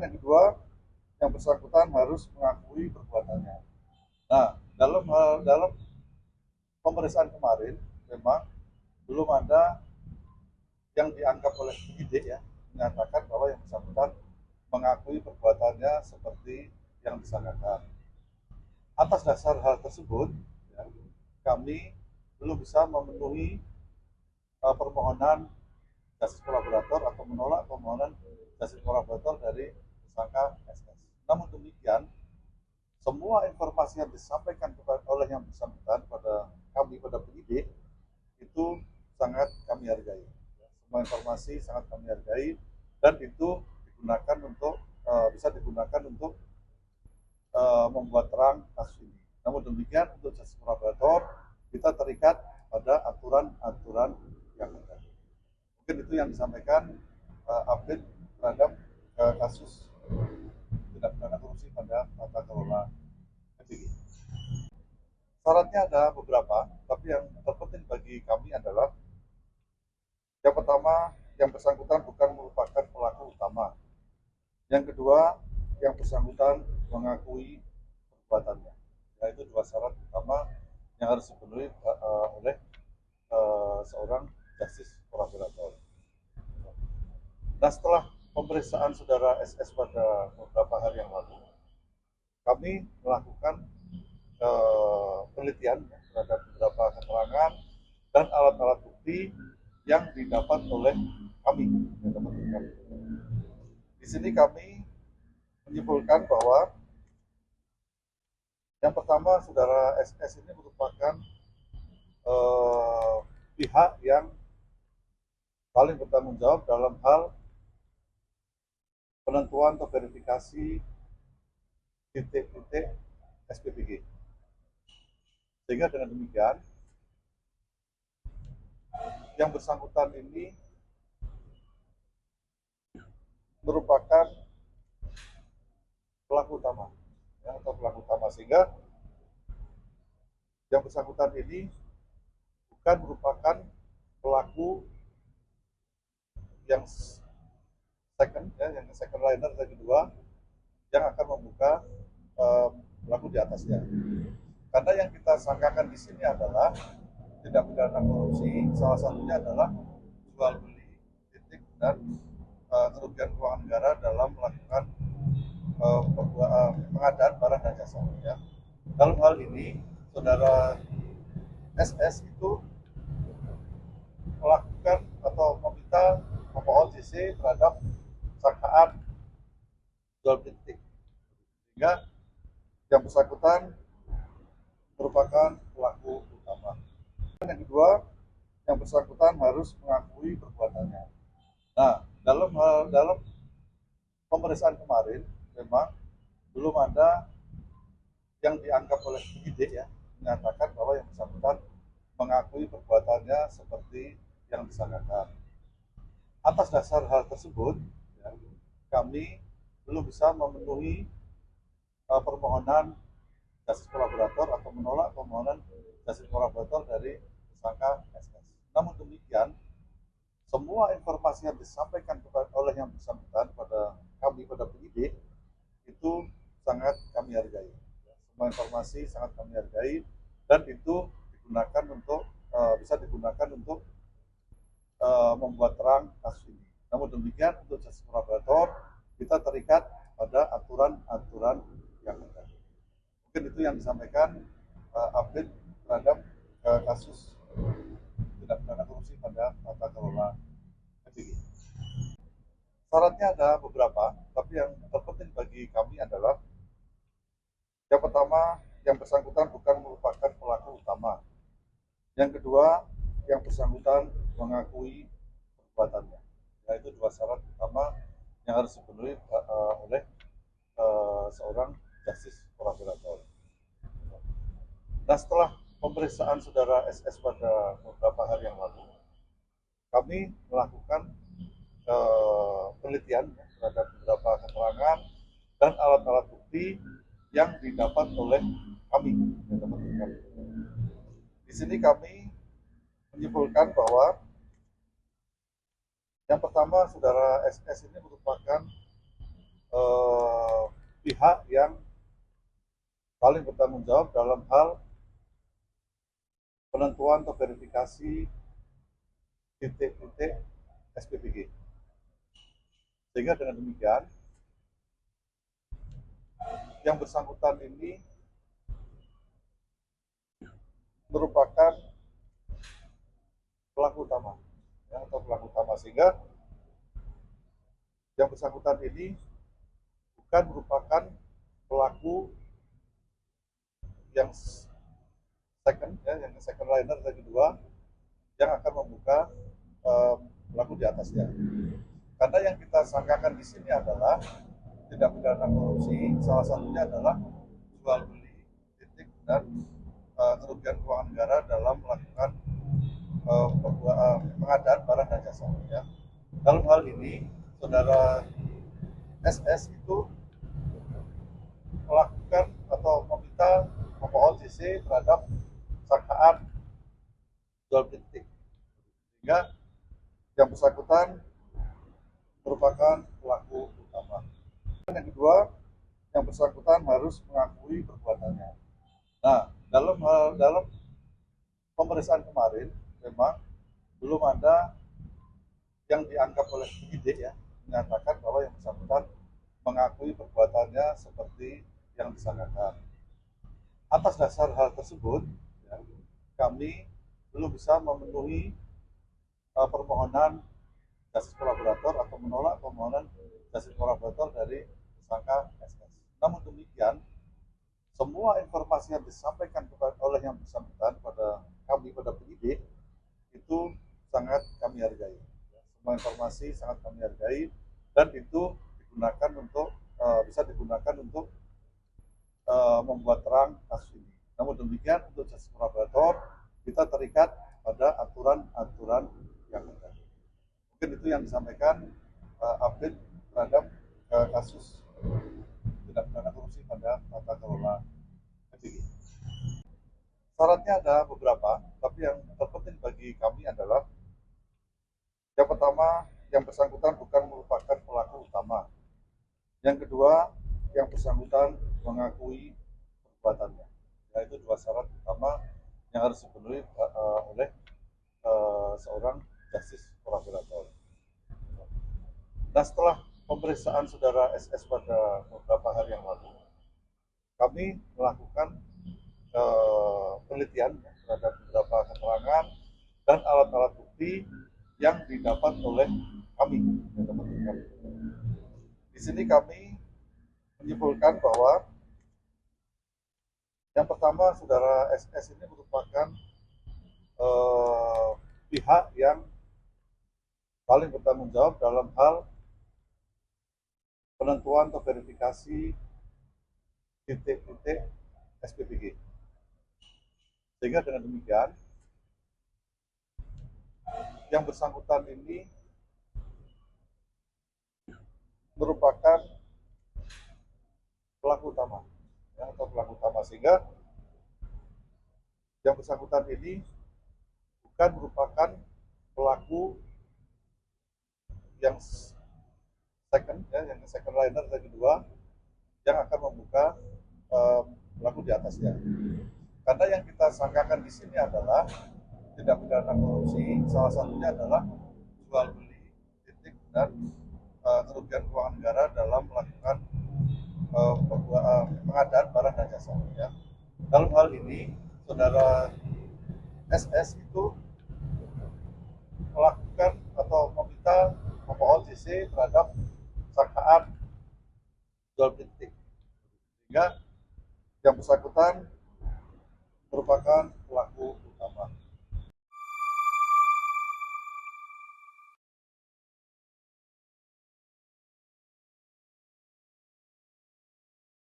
Yang kedua, yang bersangkutan harus mengakui perbuatannya. Nah, dalam pemeriksaan kemarin memang belum ada yang dianggap oleh penyidik ya menyatakan bahwa yang bersangkutan mengakui perbuatannya seperti yang disangkakan. Atas dasar hal tersebut, ya, kami belum bisa memenuhi permohonan justice kolaborator atau menolak permohonan justice kolaborator dari tersangka SS. Namun demikian, semua informasi yang disampaikan oleh yang bersangkutan pada kami, pada penyidik, itu sangat kami hargai. Semua informasi sangat kami hargai dan itu digunakan untuk bisa digunakan untuk membuat terang kasus ini. Namun demikian, untuk justice kolaborator kita terikat pada aturan-aturan yang ada. Mungkin itu yang disampaikan update terhadap kasus tindak pidana korupsi pada tata kelola FPG. Syaratnya ada beberapa, tapi yang terpenting bagi kami adalah yang pertama, yang bersangkutan bukan merupakan pelaku utama. Yang kedua, yang bersangkutan mengakui perbuatannya. Nah, itu dua syarat utama yang harus dipenuhi oleh seorang justice kolaborator. Nah, setelah pemeriksaan saudara SS pada beberapa hari yang lalu, kami melakukan penelitian terhadap beberapa keterangan dan alat-alat bukti yang didapat oleh kami. Di sini kami menyimpulkan bahwa yang pertama, saudara SS ini merupakan pihak yang paling bertanggung jawab dalam hal penentuan atau verifikasi titik-titik SPPG. Sehingga dengan demikian, yang bersangkutan ini merupakan pelaku utama, ya, atau pelaku utama, sehingga yang bersangkutan ini bukan merupakan pelaku yang second, ya, yang second liner yang kedua, yang akan membuka pelaku di atasnya. Karena yang kita sangkakan di sini adalah tindak pidana korupsi, salah satunya adalah jual beli titik dan kerugian keuangan negara dalam melakukan pengadaan barang dan jasa. Ya. Dalam hal ini, saudara SS itu melakukan atau meminta memohon JC terhadap sangkaan jual beli titik, sehingga yang bersangkutan merupakan pelaku utama. Yang kedua, yang bersangkutan harus mengakui perbuatannya. Nah, dalam pemeriksaan kemarin memang belum ada yang dianggap oleh penyidik ya menyatakan bahwa yang bersangkutan mengakui perbuatannya seperti yang disangkakan. Atas dasar hal tersebut, ya, kami belum bisa memenuhi permohonan justice kolaborator atau menolak permohonan justice kolaborator dari tersangka SS. Namun demikian, semua informasi yang disampaikan oleh yang bersangkutan pada kami, pada penyidik, itu sangat kami hargai. Semua informasi sangat kami hargai dan itu digunakan untuk bisa digunakan untuk membuat terang kasus ini. Namun demikian, untuk justice kolaborator kita terikat pada aturan-aturan yang ada. Mungkin itu yang disampaikan update terhadap kasus tindak pidana korupsi pada tata kelola FPG. Syaratnya ada beberapa, tapi yang terpenting bagi kami adalah yang pertama, yang bersangkutan bukan merupakan pelaku utama. Yang kedua, yang bersangkutan mengakui perbuatannya. Nah, itu dua syarat utama yang harus dipenuhi oleh seorang justice kolaborator. Nah, setelah pemeriksaan saudara SS pada beberapa hari yang lalu, kami melakukan penelitian terhadap beberapa keterangan dan alat-alat bukti yang didapat oleh kami. Di sini kami menyimpulkan bahwa yang pertama, saudara SS ini merupakan pihak yang paling bertanggung jawab dalam hal penentuan atau verifikasi titik-titik SPBG. Sehingga dengan demikian, yang bersangkutan ini merupakan pelaku utama, ya, atau pelaku utama, sehingga yang bersangkutan ini bukan merupakan pelaku yang second, ya, yang second liner yang kedua, yang akan membuka pelaku di atasnya. Karena yang kita sangkakan di sini adalah tindak pidana korupsi, salah satunya adalah jual beli titik dan kerugian keuangan negara dalam melakukan pengadaan barang dan jasa. Ya. Dalam hal ini, saudara SS itu melakukan atau meminta memohon JC terhadap sangkaan jual beli titik, sehingga yang bersangkutan merupakan pelaku utama. Dan yang kedua, yang bersangkutan harus mengakui perbuatannya. Nah, dalam pemeriksaan kemarin memang belum ada yang dianggap oleh penyidik, ya, menyatakan bahwa yang bersangkutan mengakui perbuatannya seperti yang disangkakan. Atas dasar hal tersebut, ya, kami belum bisa memenuhi permohonan justice kolaborator atau menolak permohonan justice kolaborator dari tersangka SS. Namun demikian, semua informasi yang disampaikan oleh yang bersangkutan pada kami, pada penyidik, itu sangat kami hargai. Semua informasi sangat kami hargai, dan itu digunakan untuk bisa digunakan untuk membuat terang kasus ini. Namun demikian, untuk justice kolaborator kita terikat pada aturan-aturan yang ada. Mungkin itu yang disampaikan update terhadap kasus tindak pidana korupsi pada tata kelola SPBG. Syaratnya ada beberapa, tapi yang terpenting bagi kami adalah yang pertama, yang bersangkutan bukan merupakan pelaku utama. Yang kedua, yang bersangkutan mengakui perbuatannya. Nah, itu dua syarat utama yang harus dipenuhi oleh seorang justice kolaborator. Nah, setelah pemeriksaan saudara SS pada beberapa hari yang lalu, kami melakukan penelitian terhadap beberapa keterangan dan alat-alat bukti yang didapat oleh kami. Di sini kami menyimpulkan bahwa yang pertama, saudara SS ini merupakan pihak yang paling bertanggung jawab dalam hal penentuan atau verifikasi titik-titik SPBG. Sehingga dengan demikian, yang bersangkutan ini merupakan pelaku utama, ya, atau pelaku utama, sehingga yang bersangkutan ini bukan merupakan pelaku yang second, ya, yang second liner yang kedua, yang akan membuka pelaku di atasnya. Karena yang kita sangkakan di sini adalah tindak pidana korupsi, salah satunya adalah jual beli titik dan kerugian keuangan negara dalam melakukan pengadaan barang dan jasa. Ya. Dalam hal ini, saudara SS itu melakukan atau meminta memohon JC terhadap sangkaan jual beli titik, sehingga yang bersangkutan merupakan pelaku